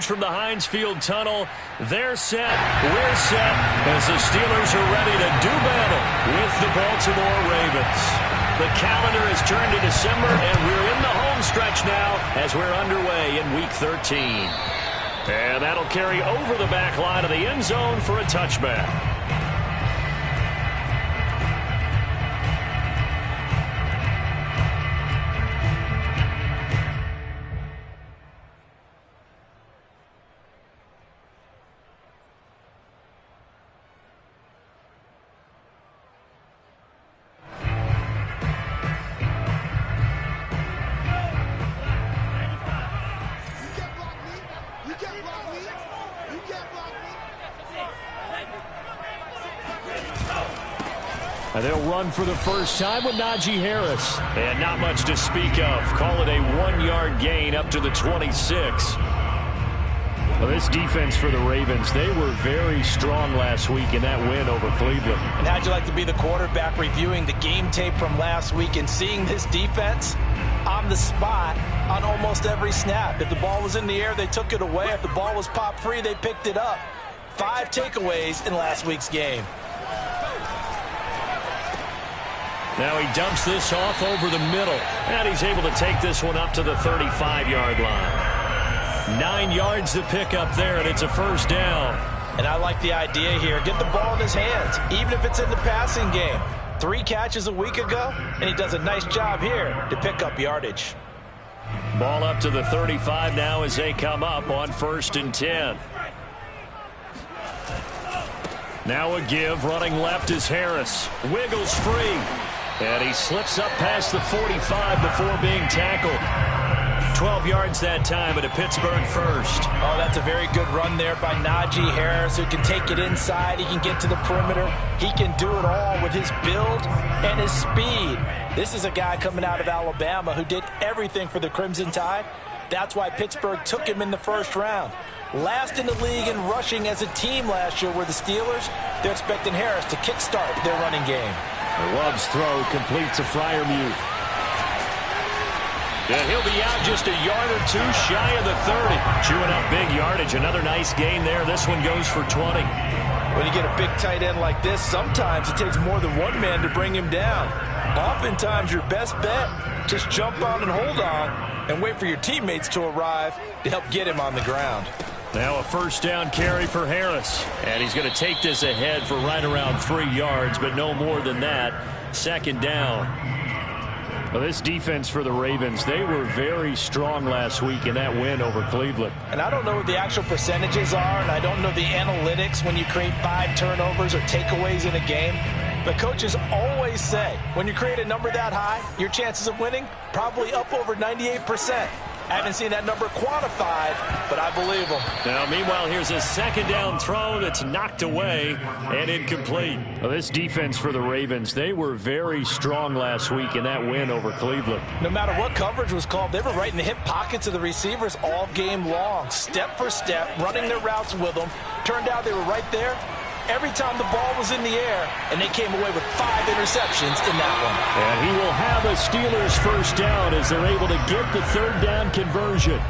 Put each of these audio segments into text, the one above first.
From the Heinz Field tunnel, they're set, we're set, as the Steelers are ready to do battle with the Baltimore Ravens. The calendar has turned to December, and we're in the home stretch now as we're underway in Week 13. And that'll carry over the back line of the end zone for a touchback. They'll run for the first time with Najee Harris. And not much to speak of. Call it a 1-yard gain up to the 26. Well, this defense for the Ravens, they were very strong last week in that win over Cleveland. And how'd you like to be the quarterback reviewing the game tape from last week and seeing this defense on the spot on almost every snap? If the ball was in the air, they took it away. If the ball was popped free, they picked it up. 5 takeaways in last week's game. Now he dumps this off over the middle, and he's able to take this one up to the 35-yard line. 9 yards to pick up there, and it's a first down. And I like the idea here. Get the ball in his hands, even if it's in the passing game. 3 catches a week ago, and he does a nice job here to pick up yardage. Ball up to the 35 now as they come up on 1st and 10. Now a give, running left is Harris. Wiggles free. And he slips up past the 45 before being tackled. 12 yards that time, but a Pittsburgh first. Oh, that's a very good run there by Najee Harris, who can take it inside. He can get to the perimeter. He can do it all with his build and his speed. This is a guy coming out of Alabama who did everything for the Crimson Tide. That's why Pittsburgh took him in the first round. Last in the league in rushing as a team last year were the Steelers. They're expecting Harris to kickstart their running game. Love's throw completes a Freiermuth. And he'll be out just a yard or two shy of the 30. Chewing up big yardage. Another nice gain there. This one goes for 20. When you get a big tight end like this, sometimes it takes more than one man to bring him down. Oftentimes your best bet, just jump on and hold on and wait for your teammates to arrive to help get him on the ground. Now a first down carry for Harris. And he's going to take this ahead for right around 3 yards, but no more than that. 2nd down. Well, this defense for the Ravens, they were very strong last week in that win over Cleveland. And I don't know what the actual percentages are, and I don't know the analytics when you create 5 turnovers or takeaways in a game. But coaches always say, when you create a number that high, your chances of winning probably up over 98%. I haven't seen that number quantified, but I believe them. Now, meanwhile, here's a 2nd down throw that's knocked away and incomplete. Well, this defense for the Ravens, they were very strong last week in that win over Cleveland. No matter what coverage was called, they were right in the hip pockets of the receivers all game long, step for step, running their routes with them. Turned out they were right there every time the ball was in the air, and they came away with 5 interceptions in that one. And he will have a Steelers first down as they're able to get the 3rd down conversion.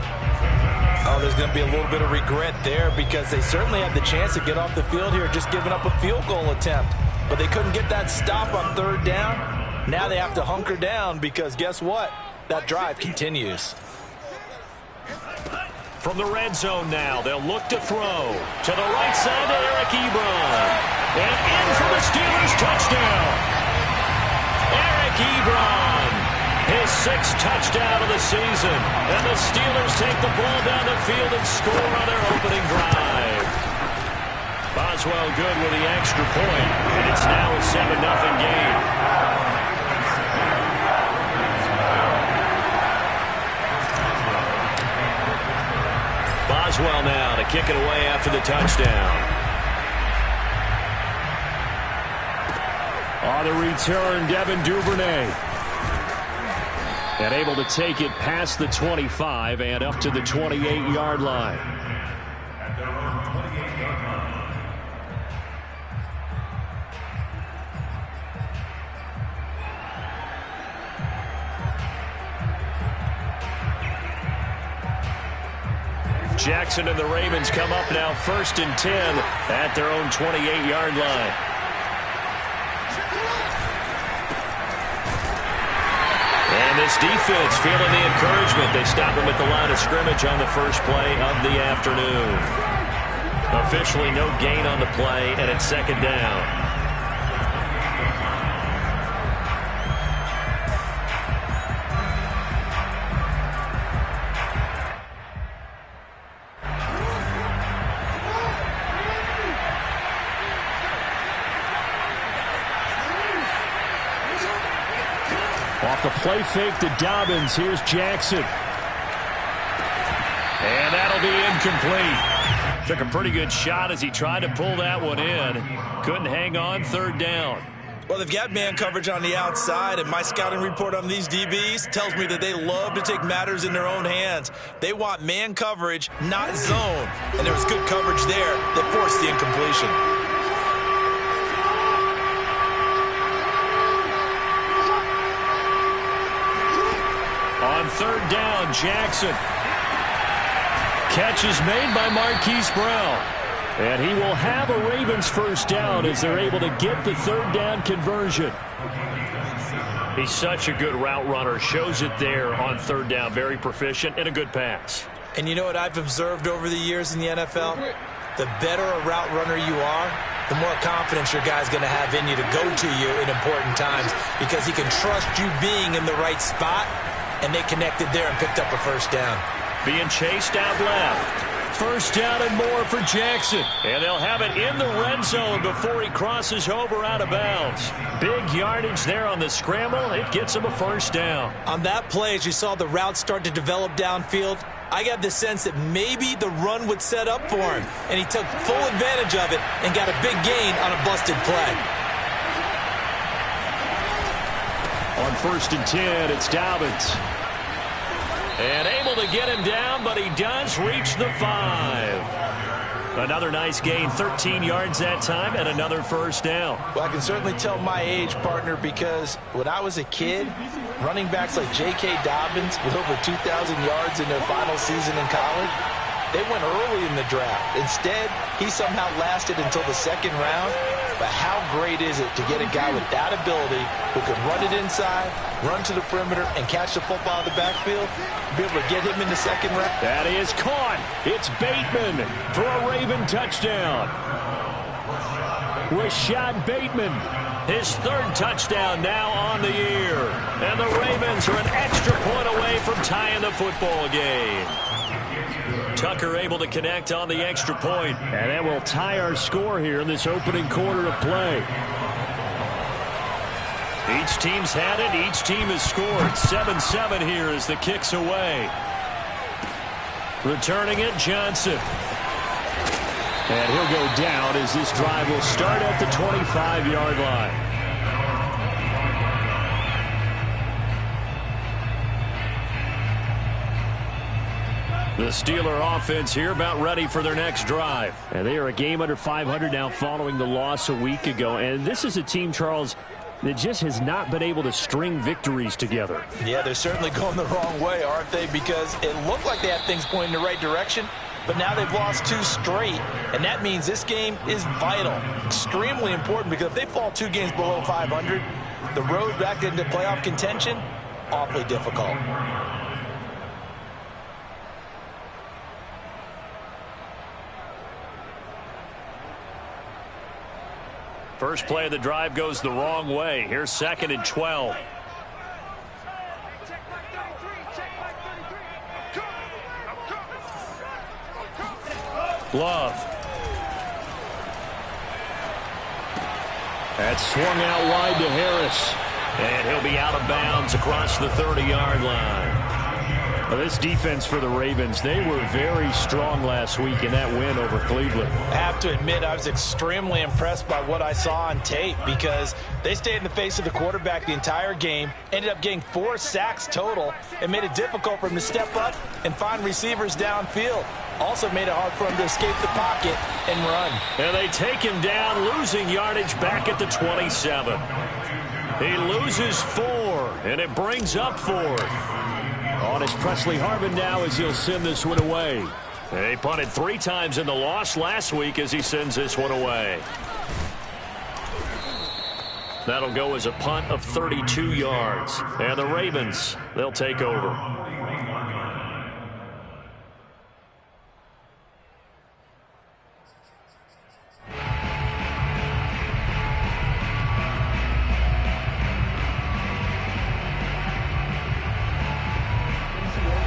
Oh, there's going to be a little bit of regret there because they certainly had the chance to get off the field here, just giving up a field goal attempt. But they couldn't get that stop on 3rd down. Now they have to hunker down because guess what? That drive continues. From the red zone now, they'll look to throw. To the right side to Eric Ebron. And in for the Steelers touchdown. Eric Ebron, his 6th touchdown of the season. And the Steelers take the ball down the field and score on their opening drive. Boswell good with the extra point, and it's now a 7-0 game. Boswell now to kick it away after the touchdown. On the return, Devin Duvernay. And able to take it past the 25 and up to the 28-yard line. Jackson and the Ravens come up now 1st and 10 at their own 28-yard line. And this defense feeling the encouragement. They stop him at the line of scrimmage on the first play of the afternoon. Officially no gain on the play, and it's 2nd down. Off the play fake to Dobbins. Here's Jackson. And that'll be incomplete. Took a pretty good shot as he tried to pull that one in. Couldn't hang on. 3rd down. Well, they've got man coverage on the outside, and my scouting report on these DBs tells me that they love to take matters in their own hands. They want man coverage, not zone. And there was good coverage there that forced the incompletion. On 3rd down, Jackson. Catch is made by Marquise Brown. And he will have a Ravens 1st down as they're able to get the 3rd down conversion. He's such a good route runner. Shows it there on 3rd down. Very proficient and a good pass. And you know what I've observed over the years in the NFL? The better a route runner you are, the more confidence your guy's going to have in you to go to you in important times because he can trust you being in the right spot. And they connected there and picked up a 1st down. Being chased out left. 1st down and more for Jackson. And they'll have it in the red zone before he crosses over out of bounds. Big yardage there on the scramble. It gets him a 1st down. On that play, as you saw the route start to develop downfield, I got the sense that maybe the run would set up for him. And he took full advantage of it and got a big gain on a busted play. On 1st and 10, it's Dobbins. And able to get him down, but he does reach the 5. Another nice gain, 13 yards that time, and another 1st down. Well, I can certainly tell my age, partner, because when I was a kid, running backs like J.K. Dobbins with over 2,000 yards in their final season in college, they went early in the draft. Instead, he somehow lasted until the 2nd round. But how great is it to get a guy with that ability who can run it inside, run to the perimeter, and catch the football out of the backfield, be able to get him in the 2nd round? That is caught. It's Bateman for a Raven touchdown. Rashad Bateman. His 3rd touchdown now on the year. And the Ravens are an extra point away from tying the football game. Tucker able to connect on the extra point. And that will tie our score here in this opening quarter of play. Each team's had it. Each team has scored. 7-7 here as the kick's away. Returning it, Johnson. And he'll go down as this drive will start at the 25-yard line. The Steeler offense here about ready for their next drive. And they are a game under 500 now following the loss a week ago. And this is a team, Charles, that just has not been able to string victories together. Yeah, they're certainly going the wrong way, aren't they? Because it looked like they had things pointing in the right direction, but now they've lost 2 straight. And that means this game is vital, extremely important, because if they fall 2 games below 500, the road back into playoff contention, awfully difficult. First play of the drive goes the wrong way. Here's 2nd and 12. Love. That's swung out wide to Harris. And he'll be out of bounds across the 30-yard line. Well, this defense for the Ravens, they were very strong last week in that win over Cleveland. I have to admit, I was extremely impressed by what I saw on tape because they stayed in the face of the quarterback the entire game, ended up getting 4 sacks total, and made it difficult for him to step up and find receivers downfield. Also made it hard for him to escape the pocket and run. And they take him down, losing yardage back at the 27. He loses 4, and it brings up 4th. On is Presley Harvin now as he'll send this one away. He punted 3 times in the loss last week as he sends this one away. That'll go as a punt of 32 yards. And the Ravens, they'll take over.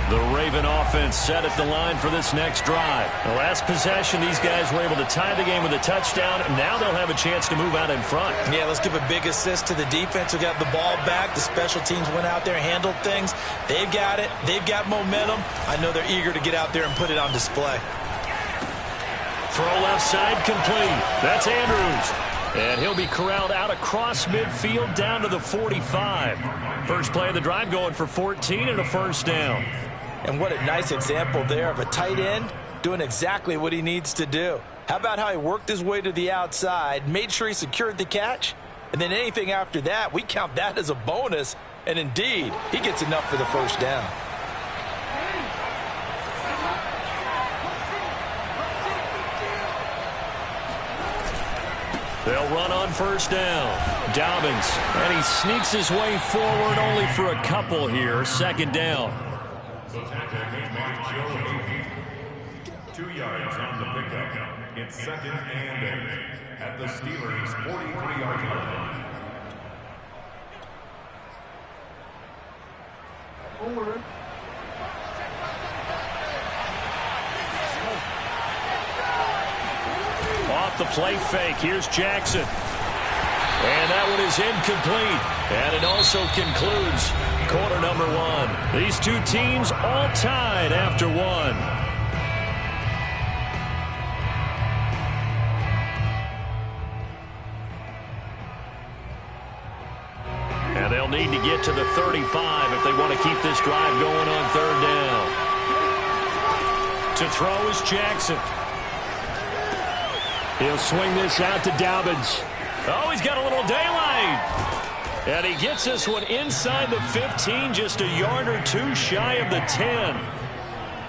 The Raven offense set at the line for this next drive. The last possession, these guys were able to tie the game with a touchdown. Now they'll have a chance to move out in front. Yeah, let's give a big assist to the defense who got the ball back. The special teams went out there and handled things. They've got it. They've got momentum. I know they're eager to get out there and put it on display. Throw left side complete. That's Andrews. And he'll be corralled out across midfield down to the 45. First play of the drive going for 14 and a first down. And what a nice example there of a tight end doing exactly what he needs to do. How about how he worked his way to the outside, made sure he secured the catch, and then anything after that, we count that as a bonus. And indeed, he gets enough for the first down. They'll run on first down. Dobbins, and he sneaks his way forward only for a couple here. Second down. 2 yards on the pickup. It's 2nd and 8 at the Steelers' 43-yard line. Off the play fake. Here's Jackson. And that one is incomplete. And it also concludes quarter number 1. These two teams all tied after 1. And they'll need to get to the 35 if they want to keep this drive going on third down. To throw is Jackson. He'll swing this out to Dobbins. Oh, he's got a little daylight. And he gets this one inside the 15, just a yard or two shy of the 10.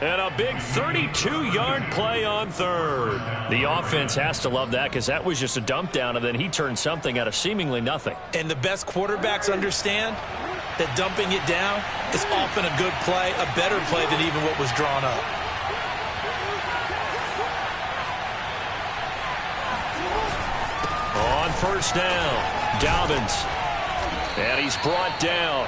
And a big 32-yard play on third. The offense has to love that because that was just a dump down, and then he turned something out of seemingly nothing. And the best quarterbacks understand that dumping it down is often a good play, a better play than even what was drawn up. On first down, Dobbins. And he's brought down.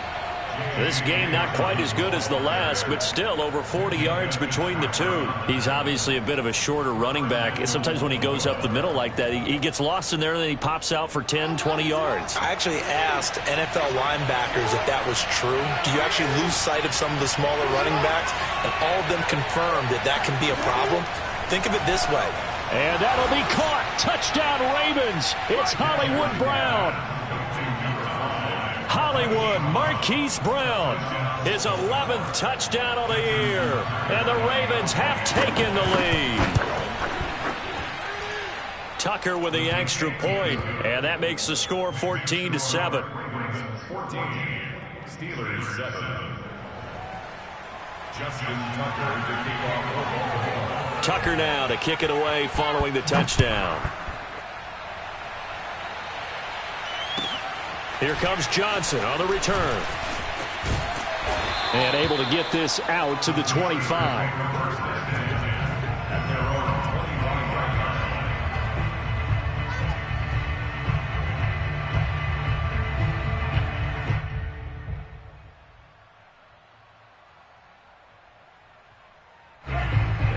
This game not quite as good as the last, but still over 40 yards between the two. He's obviously a bit of a shorter running back. Sometimes when he goes up the middle like that, he gets lost in there, and then he pops out for 10, 20 yards. I actually asked NFL linebackers if that was true. Do you actually lose sight of some of the smaller running backs? And all of them confirmed that that can be a problem. Think of it this way. And that'll be caught. Touchdown, Ravens. It's Hollywood Brown. Hollywood Marquise Brown, his 11th touchdown of the year. And the Ravens have taken the lead. Tucker with the extra point, and that makes the score 14-7. 14, Steelers 7. Justin Tucker to kick off. Tucker now to kick it away following the touchdown. Here comes Johnson on the return. And able to get this out to the 25.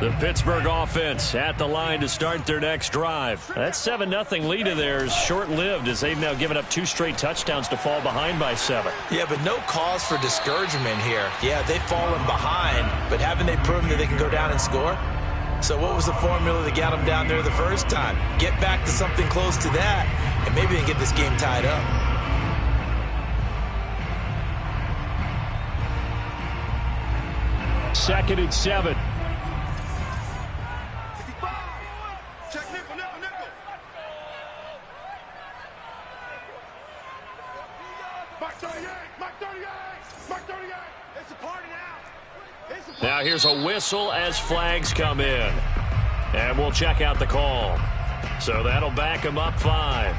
The Pittsburgh offense at the line to start their next drive. That 7-0 lead of theirs short-lived as they've now given up 2 straight touchdowns to fall behind by 7. Yeah, but no cause for discouragement here. Yeah, they've fallen behind, but haven't they proven that they can go down and score? So what was the formula that got them down there the first time? Get back to something close to that, and maybe they can get this game tied up. Second and 7. Now here's a whistle as flags come in. And we'll check out the call. So that'll back him up 5.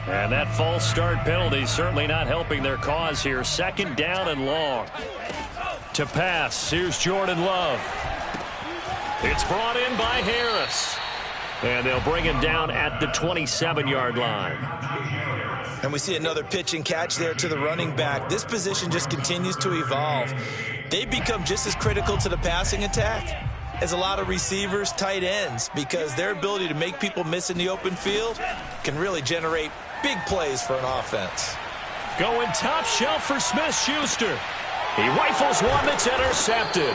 And that false start penalty certainly not helping their cause here. 2nd down and long. To pass, here's Jordan Love. It's brought in by Harris. And they'll bring him down at the 27-yard line. And we see another pitch and catch there to the running back. This position just continues to evolve. They become just as critical to the passing attack as a lot of receivers, tight ends, because their ability to make people miss in the open field can really generate big plays for an offense. Going top shelf for Smith-Schuster. He rifles one that's intercepted.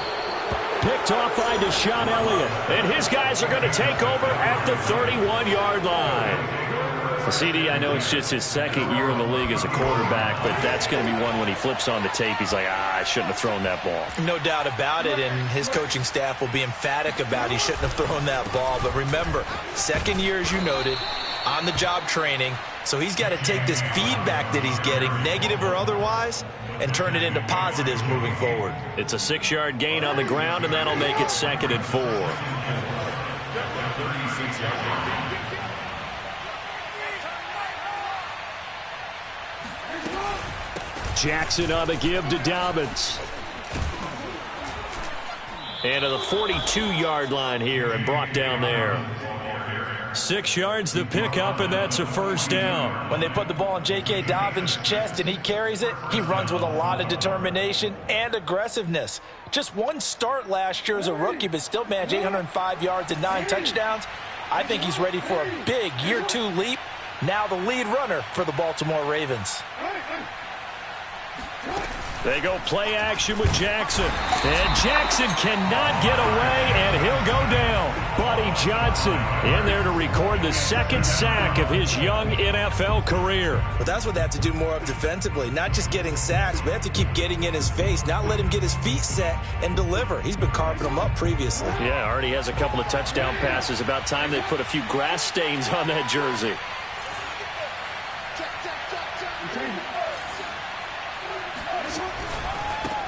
Picked off by Deshaun Elliott. And his guys are going to take over at the 31-yard line. CD, I know it's just his 2nd year in the league as a quarterback, but that's going to be one when he flips on the tape. He's like, I shouldn't have thrown that ball. No doubt about it, and his coaching staff will be emphatic about he shouldn't have thrown that ball. But remember, 2nd year, as you noted, on-the-job training. So he's got to take this feedback that he's getting, negative or otherwise, and turn it into positives moving forward. It's a 6-yard gain on the ground, and that'll make it 2nd and 4. Jackson on the give to Dobbins. And to the 42-yard line here and brought down there. 6 yards the pickup, and that's a 1st down. When they put the ball in J.K. Dobbins' chest and he carries it, he runs with a lot of determination and aggressiveness. Just one start last year as a rookie, but still managed 805 yards and 9 touchdowns. I think he's ready for a big year 2 leap. Now the lead runner for the Baltimore Ravens. They go play action with Jackson. And Jackson cannot get away, and he'll go down. Buddy Johnson in there to record the 2nd sack of his young NFL career. But that's what they have to do more of defensively. Not just getting sacks, but they have to keep getting in his face, not let him get his feet set and deliver. He's been carving them up previously. Yeah, already has a couple of touchdown passes. About time they put a few grass stains on that jersey.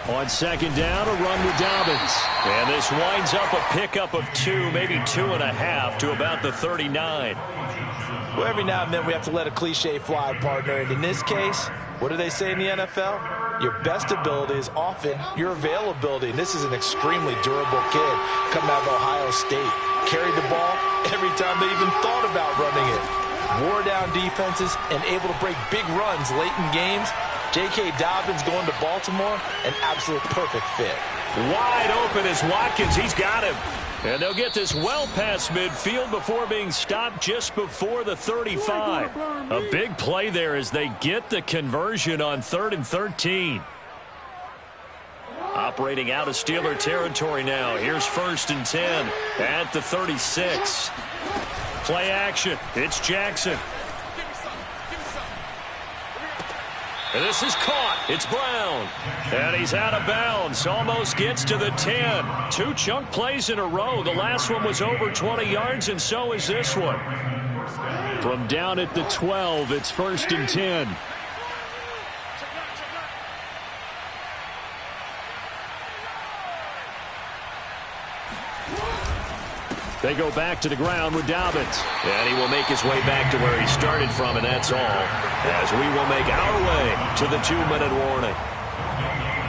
On 2nd down, a run with Dobbins. And this winds up a pickup of 2, maybe 2.5 to about the 39. Well, every now and then we have to let a cliche fly, partner. And in this case, what do they say in the NFL? Your best ability is often your availability. And this is an extremely durable kid coming out of Ohio State. Carried the ball every time they even thought about running it. Wore down defenses and able to break big runs late in games. J.K. Dobbins going to Baltimore, an absolute perfect fit. Wide open is Watkins. He's got him. And they'll get this well past midfield before being stopped just before the 35. A big play there as they get the conversion on 3rd and 13. Operating out of Steeler territory now. Here's 1st and 10 at the 36. Play action. It's Jackson. And this is caught. It's Brown. And he's out of bounds. Almost gets to the 10. 2 chunk plays in a row. The last one was over 20 yards, and so is this one. From down at the 12, it's 1st and 10. They go back to the ground with Dobbins. And he will make his way back to where he started from, and that's all. As we will make our way to the 2-minute warning.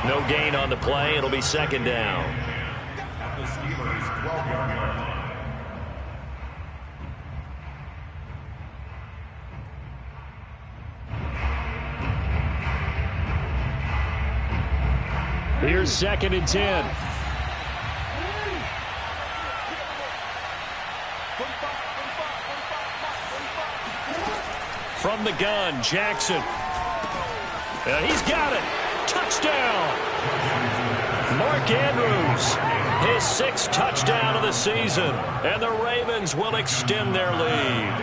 No gain on the play. It'll be 2nd down. At the Steelers' 12-yard line. Here's 2nd and 10. From the gun, Jackson. And he's got it. Touchdown. Mark Andrews, his 6th touchdown of the season. And the Ravens will extend their lead.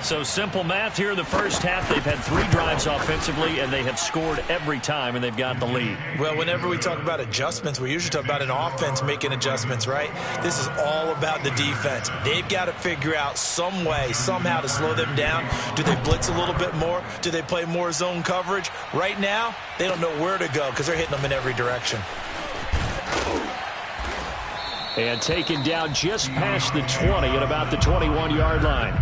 So simple math here in the first half. They've had 3 drives offensively, and they have scored every time, and they've got the lead. Well, whenever we talk about adjustments, we usually talk about an offense making adjustments, right? This is all about the defense. They've got to figure out some way, somehow to slow them down. Do they blitz a little bit more? Do they play more zone coverage? Right now, they don't know where to go because they're hitting them in every direction. And taken down just past the 20 at about the 21-yard line.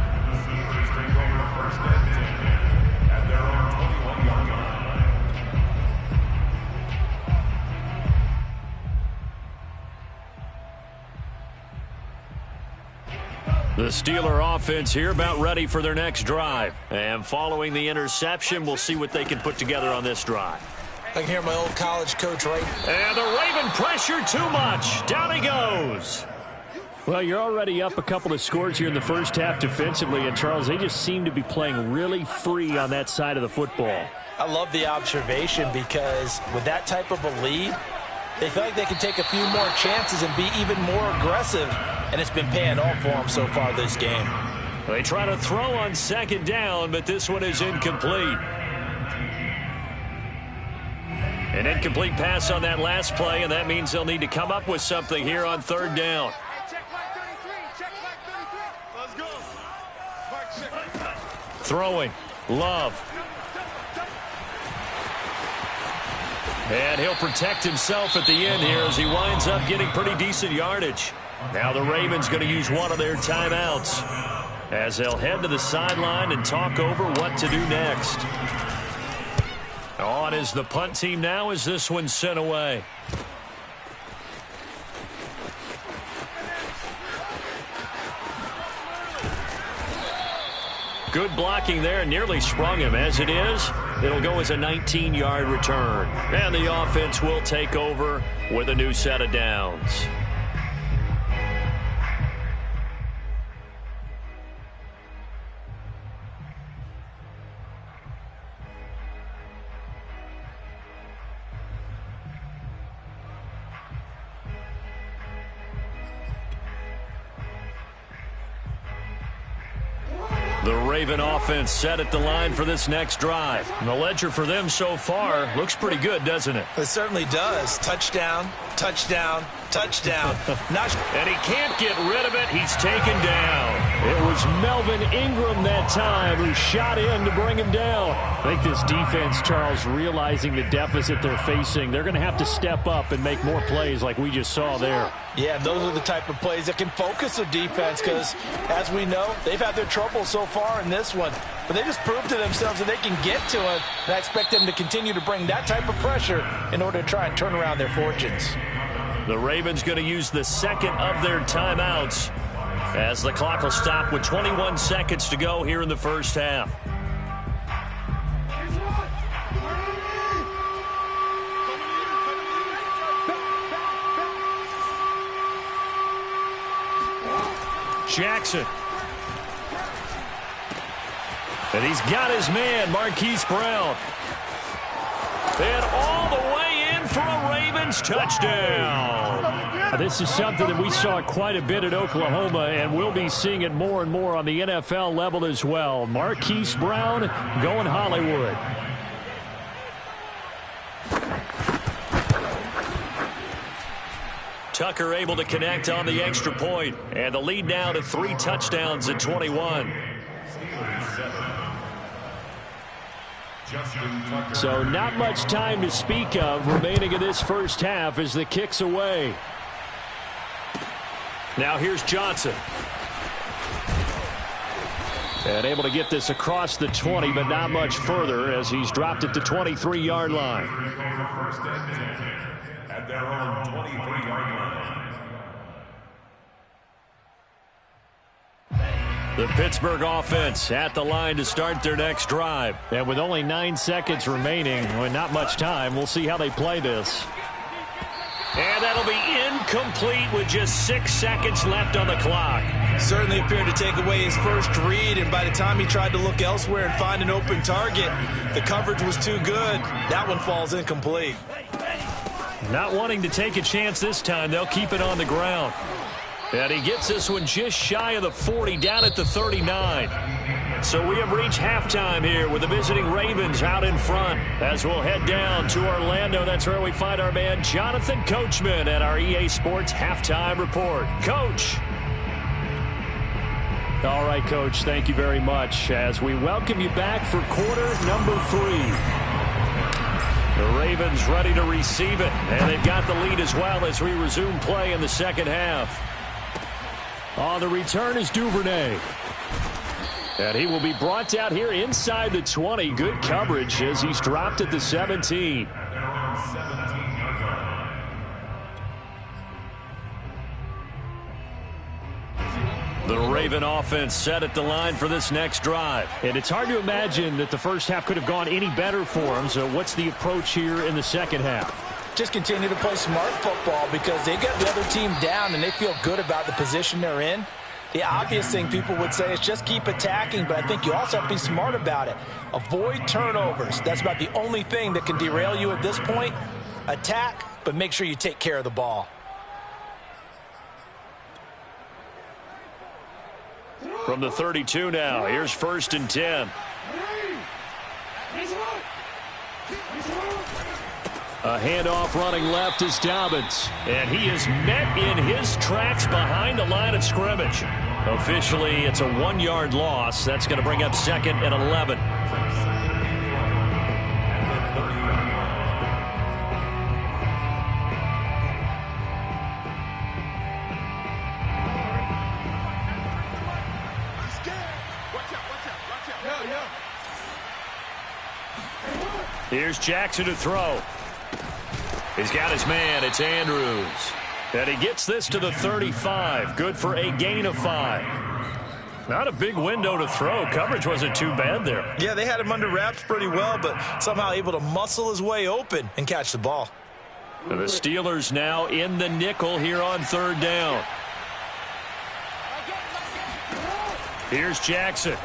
The Steeler offense here about ready for their next drive. And following the interception, we'll see what they can put together on this drive. I can hear my old college coach, right? And the Raven pressure too much. Down he goes. Well, you're already up a couple of scores here in the first half defensively. And, Charles, they just seem to be playing really free on that side of the football. I love the observation because with that type of a lead, they feel like they can take a few more chances and be even more aggressive. And it's been paying off for them so far this game. They try to throw on second down, but this one is incomplete. An incomplete pass on that last play, and that means they'll need to come up with something here on third down. Throwing. Love. And he'll protect himself at the end here as he winds up getting pretty decent yardage. Now the Ravens going to use one of their timeouts as they'll head to the sideline and talk over what to do next. On is the punt team now as this one's sent away. Good blocking there, nearly sprung him. As it is, it'll go as a 19-yard return. And the offense will take over with a new set of downs. The Raven offense set at the line for this next drive. And the ledger for them so far looks pretty good, doesn't it? It certainly does. Touchdown, touchdown, touchdown. And he can't get rid of it. He's taken down. It was Melvin Ingram that time who shot in to bring him down. I think this defense, Charles, realizing the deficit they're facing, they're going to have to step up and make more plays like we just saw there. Yeah, those are the type of plays that can focus a defense because, as we know, they've had their trouble so far in this one. But they just proved to themselves that they can get to it, and I expect them to continue to bring that type of pressure in order to try and turn around their fortunes. The Ravens going to use the second of their timeouts as the clock will stop with 21 seconds to go here in the first half. Jackson. And he's got his man, Marquise Brown. And all the way in for a Ravens touchdown. This is something that we saw quite a bit at Oklahoma, and we'll be seeing it more and more on the NFL level as well. Marquise Brown going Hollywood. Tucker able to connect on the extra point, and the lead now to 3 touchdowns at 21. So not much time to speak of remaining in this first half as the kick's away. Now here's Johnson. And able to get this across the 20, but not much further as he's dropped it to 23-yard line. At their own 23-yard line. The Pittsburgh offense at the line to start their next drive. And with only 9 seconds remaining, well, not much time, we'll see how they play this. And that'll be incomplete with just 6 seconds left on the clock. Certainly appeared to take away his first read, and by the time he tried to look elsewhere and find an open target, the coverage was too good. That one falls incomplete. Not wanting to take a chance this time, they'll keep it on the ground. And he gets this one just shy of the 40, down at the 39. So we have reached halftime here with the visiting Ravens out in front. As we'll head down to Orlando, that's where we find our man Jonathan Coachman at our EA Sports Halftime Report. Coach. All right, Coach, thank you very much as we welcome you back for quarter number 3. The Ravens ready to receive it, and they've got the lead as well as we resume play in the second half. On the return is Duvernay. And he will be brought down here inside the 20. Good coverage as he's dropped at the 17. The Raven offense set at the line for this next drive. And it's hard to imagine that the first half could have gone any better for them. So what's the approach here in the second half? Just continue to play smart football because they got the other team down and they feel good about the position they're in. The obvious thing people would say is just keep attacking, but I think you also have to be smart about it. Avoid turnovers. That's about the only thing that can derail you at this point. Attack, but make sure you take care of the ball. From the 32 now, here's 1st and 10. A handoff running left is Dobbins. And he is met in his tracks behind the line of scrimmage. Officially, it's a 1-yard loss. That's going to bring up 2nd and 11. Here's Jackson to throw. He's got his man. It's Andrews. And he gets this to the 35. Good for a gain of 5. Not a big window to throw. Coverage wasn't too bad there. Yeah, they had him under wraps pretty well, but somehow able to muscle his way open and catch the ball. The Steelers now in the nickel here on 3rd down. Here's Jackson.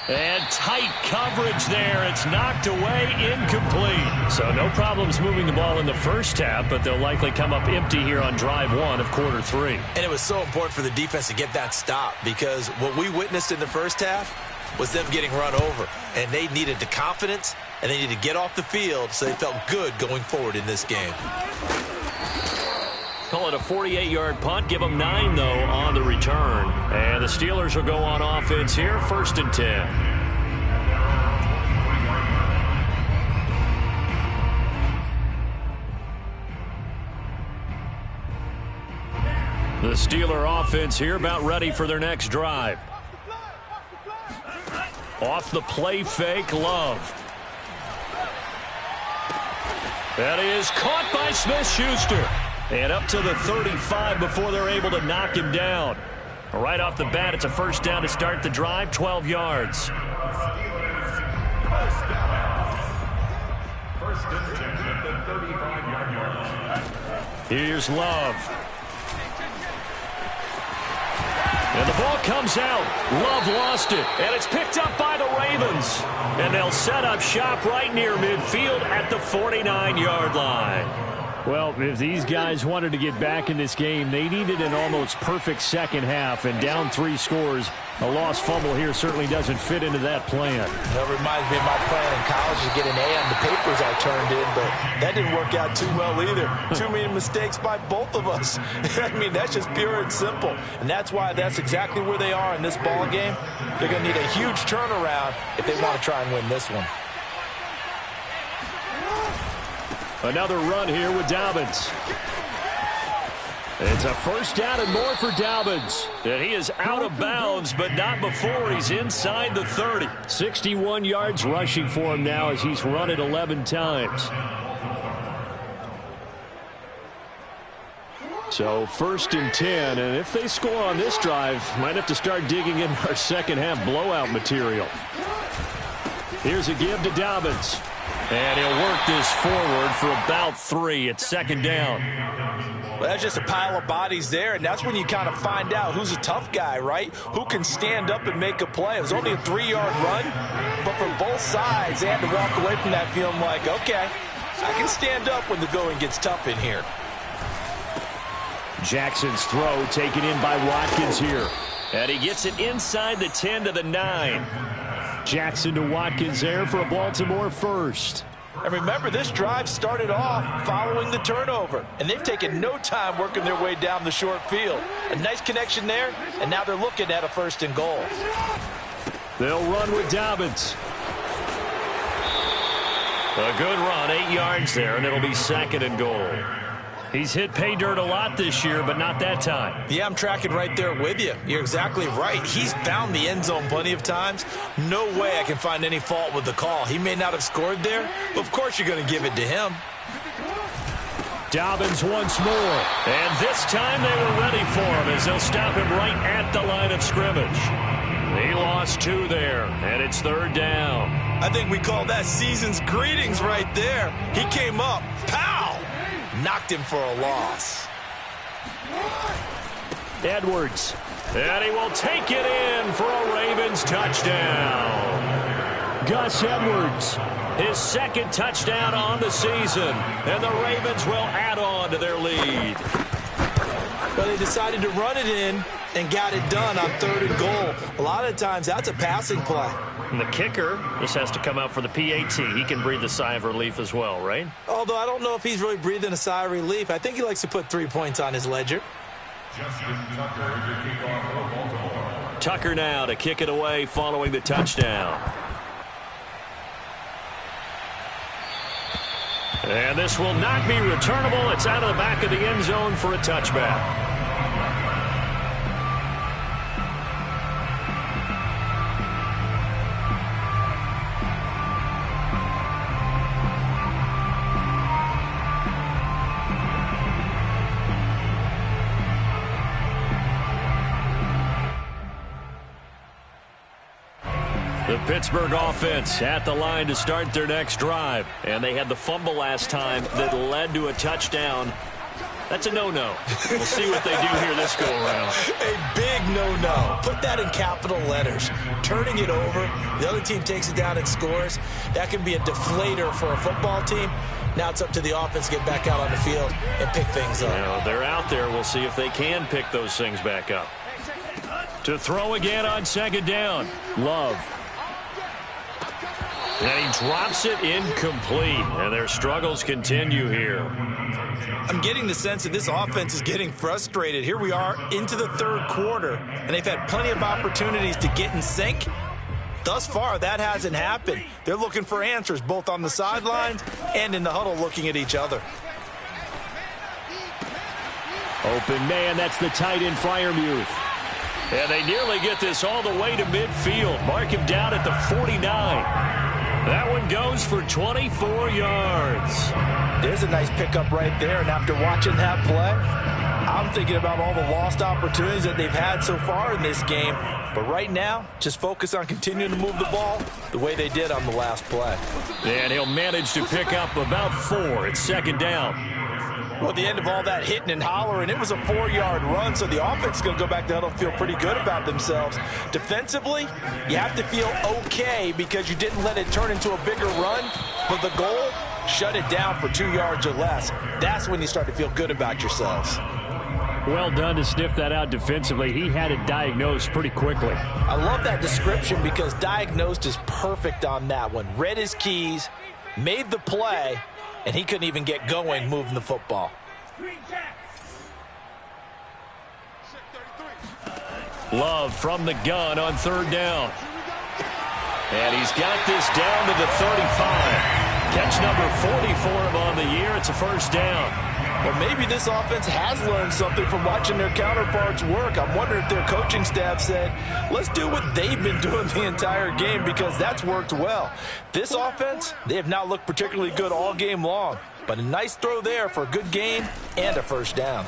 And tight coverage there. It's knocked away, incomplete. So no problems moving the ball in the first half, but they'll likely come up empty here on drive 1 of quarter 3. And it was so important for the defense to get that stop because what we witnessed in the first half was them getting run over. And they needed the confidence, and they needed to get off the field so they felt good going forward in this game. Call it a 48-yard punt. Give them 9, though, on the return. And the Steelers will go on offense here, 1st and 10. The Steeler offense here about ready for their next drive. Off the play fake, Love. That is caught by Smith-Schuster. And up to the 35 before they're able to knock him down. Right off the bat, it's a 1st down to start the drive, 12 yards. 1st and 10 at the 35-yard line. Here's Love. And the ball comes out. Love lost it. And it's picked up by the Ravens. And they'll set up shop right near midfield at the 49-yard line. Well, if these guys wanted to get back in this game, they needed an almost perfect second half, and down 3 scores. A lost fumble here certainly doesn't fit into that plan. That reminds me of my plan in college to get an A on the papers I turned in, but that didn't work out too well either. Too many mistakes by both of us. I mean, that's just pure and simple, and that's why that's exactly where they are in this ball game. They're going to need a huge turnaround if they want to try and win this one. Another run here with Dobbins. It's a 1st down and more for Dobbins. And he is out of bounds, but not before he's inside the 30. 61 yards rushing for him now as he's run it 11 times. So 1st and 10, and if they score on this drive, might have to start digging in our second half blowout material. Here's a give to Dobbins. And he'll work this forward for about 3 at 2nd down. Well, that's just a pile of bodies there, and that's when you kind of find out who's a tough guy, right? Who can stand up and make a play. It was only a 3-yard run, but for both sides, they had to walk away from that feeling like, okay, I can stand up when the going gets tough in here. Jackson's throw taken in by Watkins here. And he gets it inside the 10 to the 9. Jackson to Watkins there for a Baltimore first. And remember, this drive started off following the turnover. And they've taken no time working their way down the short field. A nice connection there, and now they're looking at a 1st and goal. They'll run with Dobbins. A good run, 8 yards there, and it'll be 2nd and goal. He's hit pay dirt a lot this year, but not that time. Yeah, I'm tracking right there with you. You're exactly right. He's found the end zone plenty of times. No way I can find any fault with the call. He may not have scored there, but of course you're going to give it to him. Dobbins once more. And this time they were ready for him as they'll stop him right at the line of scrimmage. He lost 2 there, and it's 3rd down. I think we call that season's greetings right there. He came up, pow! Knocked him for a loss. Edwards. And he will take it in for a Ravens touchdown. Gus Edwards. His 2nd touchdown on the season. And the Ravens will add on to their lead. But they decided to run it in and got it done on 3rd and goal. A lot of times that's a passing play. And the kicker just has to come out for the PAT. He can breathe a sigh of relief as well, right? Although I don't know if he's really breathing a sigh of relief. I think he likes to put 3 points on his ledger. Tucker now to kick it away following the touchdown. And this will not be returnable. It's out of the back of the end zone for a touchback. The Pittsburgh offense at the line to start their next drive. And they had the fumble last time that led to a touchdown. That's a no-no. We'll see what they do here this go-around. A big no-no. Put that in capital letters. Turning it over, the other team takes it down and scores. That can be a deflator for a football team. Now it's up to the offense to get back out on the field and pick things up. You know, they're out there. We'll see if they can pick those things back up. To throw again on 2nd down. Love. And he drops it incomplete. And their struggles continue here. I'm getting the sense that this offense is getting frustrated. Here we are into the 3rd quarter, and they've had plenty of opportunities to get in sync. Thus far, that hasn't happened. They're looking for answers both on the sidelines and in the huddle looking at each other. Open man, that's the tight end Freiermuth. And they nearly get this all the way to midfield. Mark him down at the 49. That one goes for 24 yards. There's a nice pickup right there, and after watching that play, I'm thinking about all the lost opportunities that they've had so far in this game. But right now, just focus on continuing to move the ball the way they did on the last play. And he'll manage to pick up about 4. It's 2nd down. Well, at the end of all that hitting and hollering, it was a 4-yard run, so the offense is going to go back down and feel pretty good about themselves. Defensively, you have to feel okay because you didn't let it turn into a bigger run, but the goal, shut it down for 2 yards or less. That's when you start to feel good about yourselves. Well done to sniff that out defensively. He had it diagnosed pretty quickly. I love that description because diagnosed is perfect on that one. Read his keys, made the play, and he couldn't even get going moving the football. Love from the gun on 3rd down. And he's got this down to the 35. Catch number 40 for him on the year. It's a 1st down. Well, maybe this offense has learned something from watching their counterparts work. I'm wondering if their coaching staff said, let's do what they've been doing the entire game because that's worked well. This offense, they have not looked particularly good all game long, but a nice throw there for a good gain and a 1st down.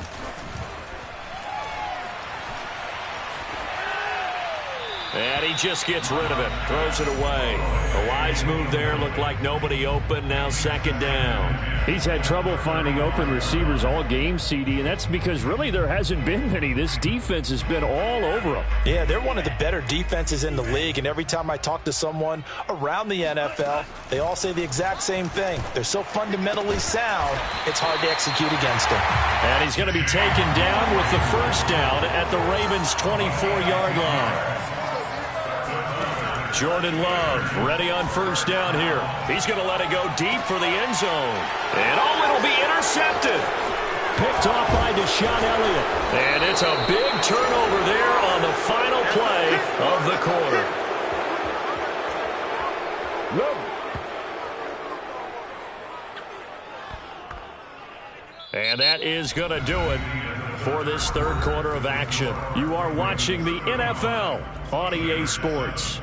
And he just gets rid of it, throws it away. A wise move there, looked like nobody open, now second down. He's had trouble finding open receivers all game, CD, and that's because really there hasn't been many. This defense has been all over them. Yeah, they're one of the better defenses in the league, and every time I talk to someone around the NFL, they all say the exact same thing. They're so fundamentally sound, it's hard to execute against them. And he's going to be taken down with the first down at the Ravens' 24-yard line. Jordan Love ready on first down here. He's going to let it go deep for the end zone. And it'll be intercepted. Picked off by Deshaun Elliott. And it's a big turnover there on the final play of the quarter. And that is going to do it for this third quarter of action. You are watching the NFL on EA Sports.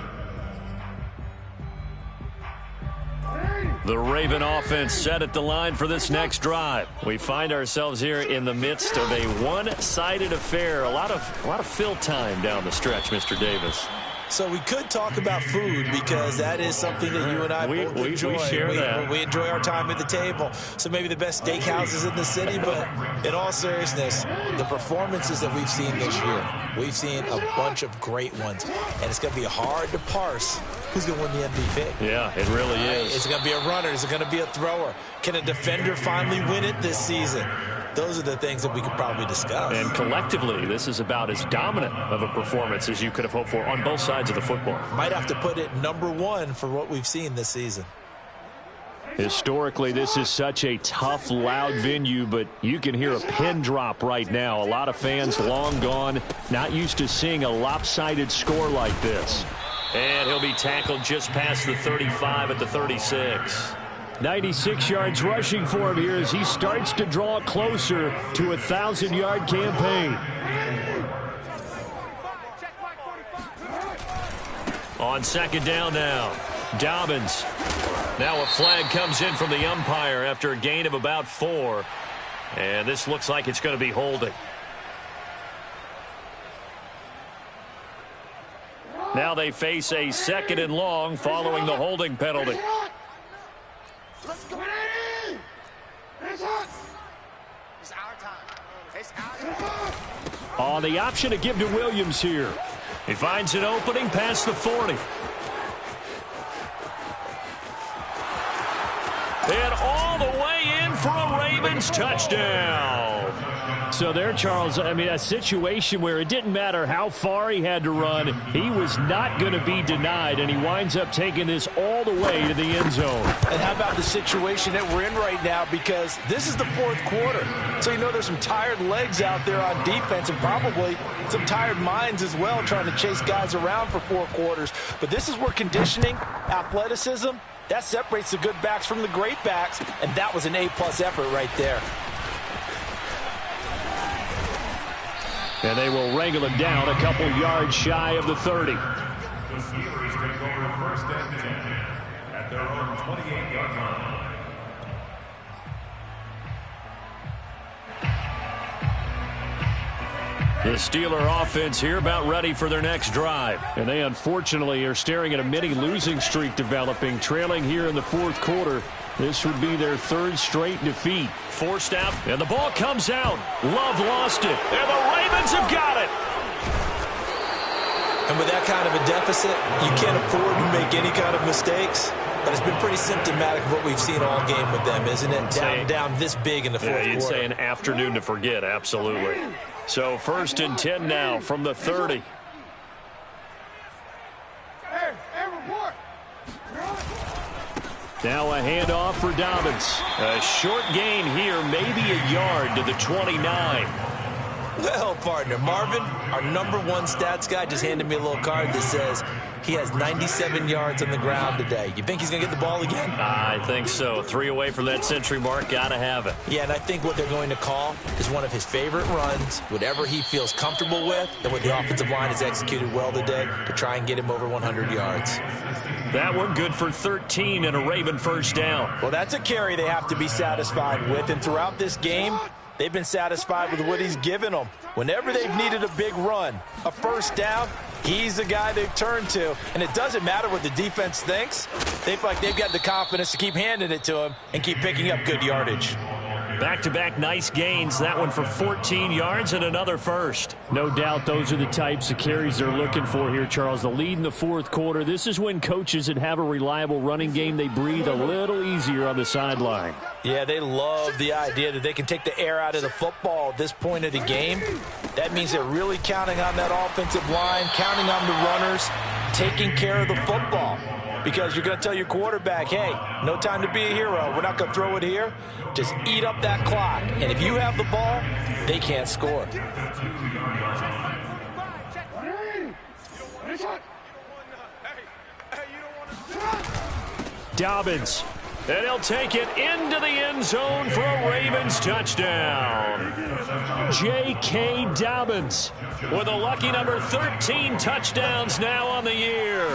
The Raven offense set at the line for this next drive. We find ourselves here in the midst of a one-sided affair. A lot of fill time down the stretch, Mr. Davis. So we could talk about food because that is something that you and I both enjoy. We share that. We enjoy our time at the table. So maybe the best steakhouses in the city, but in all seriousness, the performances that we've seen this year, we've seen a bunch of great ones. And it's going to be hard to parse who's going to win the MVP. Yeah, it really is. Is it going to be a runner? Is it going to be a thrower? Can a defender finally win it this season? Those are the things that we could probably discuss. And collectively, this is about as dominant of a performance as you could have hoped for on both sides of the football. Might have to put it #1 for what we've seen this season. Historically, this is such a tough, loud venue, but you can hear a pin drop right now. A lot of fans long gone, not used to seeing a lopsided score like this. And he'll be tackled just past the 35 at the 36. 96 yards rushing for him here as he starts to draw closer to a 1,000-yard campaign. On second down now, Dobbins. Now a flag comes in from the umpire after a gain of about 4. And this looks like it's going to be holding. Now they face a second and long following the holding penalty. Let's go. It's our time. It's our time. The option to give to Williams here. He finds an opening past the 40. And all the way in for a Ravens touchdown. So there, Charles, I mean, a situation where it didn't matter how far he had to run, he was not going to be denied, and he winds up taking this all the way to the end zone. And how about the situation that we're in right now, because this is the fourth quarter. So you know there's some tired legs out there on defense and probably some tired minds as well trying to chase guys around for 4 quarters. But this is where conditioning, athleticism, that separates the good backs from the great backs, and that was an A-plus effort right there. And they will wrangle him down a couple yards shy of the 30. The Steelers take over first and 10 at their own 28-yard line. The Steeler offense here about ready for their next drive. And they unfortunately are staring at a mini losing streak developing, trailing here in the fourth quarter. This would be their 3rd straight defeat. Forced out, and the ball comes out. Love lost it, and the Ravens have got it. And with that kind of a deficit, you can't afford to make any kind of mistakes. But it's been pretty symptomatic of what we've seen all game with them, isn't it? Down this big in the fourth quarter. You'd say an afternoon to forget, absolutely. So 1st and 10 now from the 30. Now a handoff for Dobbins. A short gain here, maybe a yard to the 29. Well, partner, Marvin, our #1 stats guy, just handed me a little card that says he has 97 yards on the ground today. You think he's going to get the ball again? I think so. 3 away from that century mark. Got to have it. Yeah, and I think what they're going to call is one of his favorite runs, whatever he feels comfortable with, and what the offensive line has executed well today to try and get him over 100 yards. That one good for 13 and a Raven first down. Well, that's a carry they have to be satisfied with, and throughout this game, They've been satisfied with what he's given them. Whenever they've needed a big run, a first down, he's the guy they've turned to. And it doesn't matter what the defense thinks. They feel like they've got the confidence to keep handing it to him and keep picking up good yardage. Back-to-back nice gains. That one for 14 yards and another first. No doubt those are the types of carries they're looking for here, Charles. The lead in the fourth quarter. This is when coaches that have a reliable running game, they breathe a little easier on the sideline. Yeah, they love the idea that they can take the air out of the football at this point of the game. That means they're really counting on that offensive line, counting on the runners, taking care of the football. Because you're going to tell your quarterback, hey, no time to be a hero. We're not going to throw it here. Just eat up that clock. And if you have the ball, they can't score. Dobbins. And he'll take it into the end zone for a Ravens touchdown. J.K. Dobbins with a lucky number 13 touchdowns now on the year.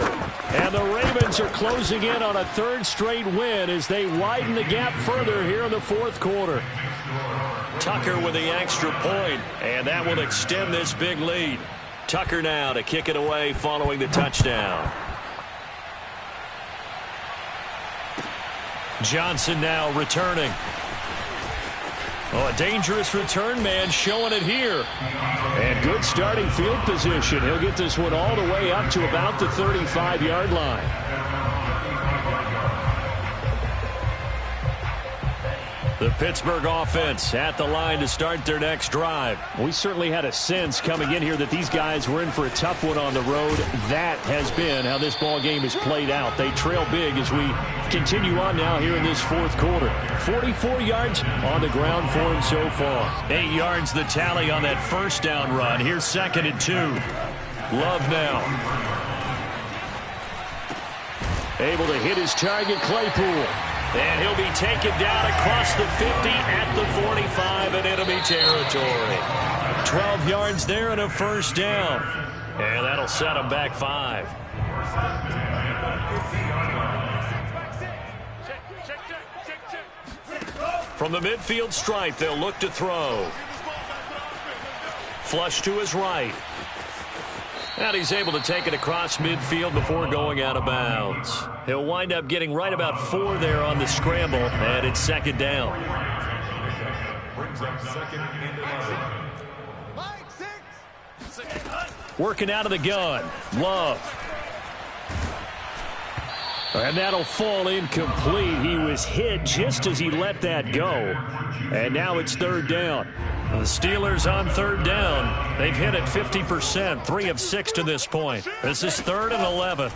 And the Ravens are closing in on a third straight win as they widen the gap further here in the fourth quarter. Tucker with the extra point, and that will extend this big lead. Tucker now to kick it away following the touchdown. Johnson now returning. Oh, a dangerous return man showing it here. And good starting field position. He'll get this one all the way up to about the 35-yard line. The Pittsburgh offense at the line to start their next drive. We certainly had a sense coming in here that these guys were in for a tough one on the road. That has been how this ball game is played out. They trail big as we continue on now here in this fourth quarter. 44 yards on the ground for him so far. 8 yards the tally on that first down run. Here's 2nd and 2. Love now. Able to hit his target, Claypool. And he'll be taken down across the 50 at the 45 in enemy territory. 12 yards there and a first down. And that'll set him back 5. From the midfield stripe, they'll look to throw. Flush to his right. And he's able to take it across midfield before going out of bounds. He'll wind up getting right about 4 there on the scramble, and it's 2nd down. Brings up 2nd and 11. Working out of the gun. Love. And that'll fall incomplete. He was hit just as he let that go. And now it's 3rd down. The Steelers on 3rd down. They've hit it 50%, 3 of 6 to this point. This is 3rd and 11.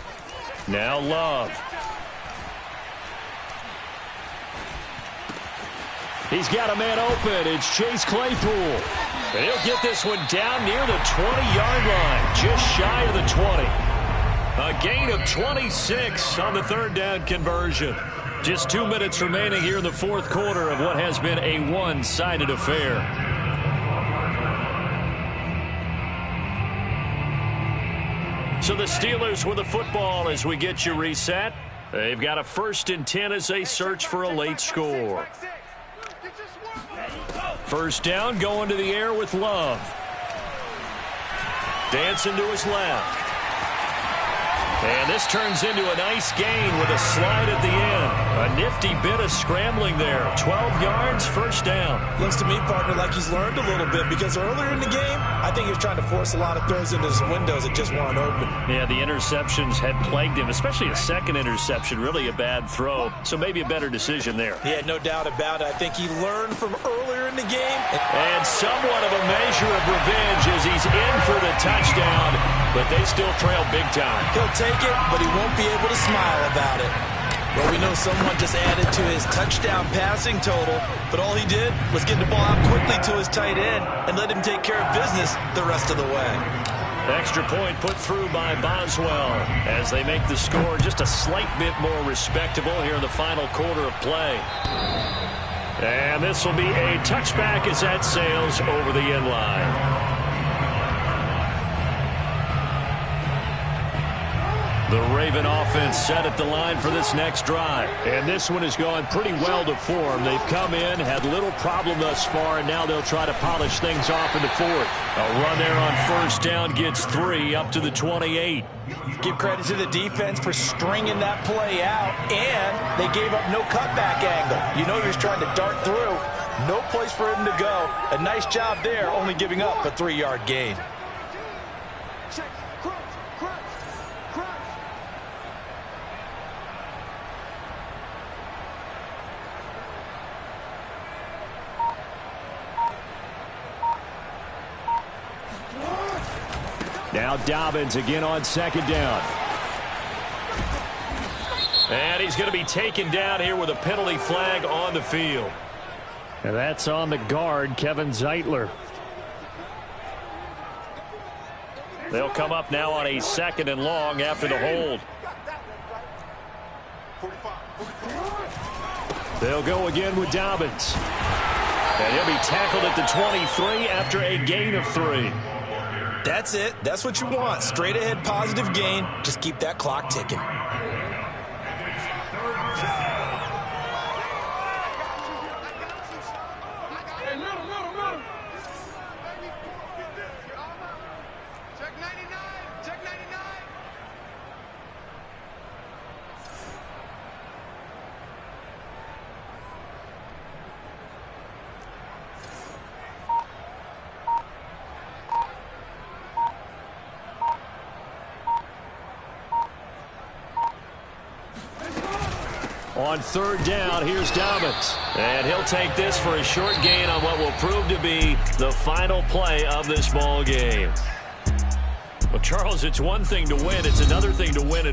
Now Love. He's got a man open. It's Chase Claypool. And he'll get this one down near the 20-yard line, just shy of the 20. A gain of 26 on the 3rd down conversion. Just 2 minutes remaining here in the fourth quarter of what has been a one-sided affair. So the Steelers with the football as we get you reset. They've got a 1st and 10 as they search for a late score. First down, going to the air with Love. Dancing to his left. And this turns into a nice gain with a slide at the end. A nifty bit of scrambling there. 12 yards, first down. Looks to me, partner, like he's learned a little bit because earlier in the game, I think he was trying to force a lot of throws into his windows that just weren't open. Yeah, the interceptions had plagued him, especially a second interception, really a bad throw. So maybe a better decision there. Yeah, no doubt about it. I think he learned from earlier in the game. And somewhat of a measure of revenge as he's in for the touchdown, but they still trail big time. He'll take it, but he won't be able to smile about it. Well, we know someone just added to his touchdown passing total, but all he did was get the ball out quickly to his tight end and let him take care of business the rest of the way. Extra point put through by Boswell as they make the score just a slight bit more respectable here in the final quarter of play. And this will be a touchback as that sails over the end line. The Raven offense set at the line for this next drive. And this one has gone pretty well to form. They've come in, had little problem thus far, and now they'll try to polish things off in the fourth. A run there on first down gets 3 up to the 28. Give credit to the defense for stringing that play out, and they gave up no cutback angle. You know he was trying to dart through. No place for him to go. A nice job there, only giving up a 3-yard gain. Now Dobbins again on second down. And he's going to be taken down here with a penalty flag on the field. And that's on the guard, Kevin Zeitler. They'll come up now on a 2nd and long after the hold. They'll go again with Dobbins. And he'll be tackled at the 23 after a gain of 3. That's it. That's what you want. Straight ahead positive gain. Just keep that clock ticking. On third down, here's Dobbins. And he'll take this for a short gain on what will prove to be the final play of this ball game. Well, Charles, it's one thing to win. It's another thing to win it.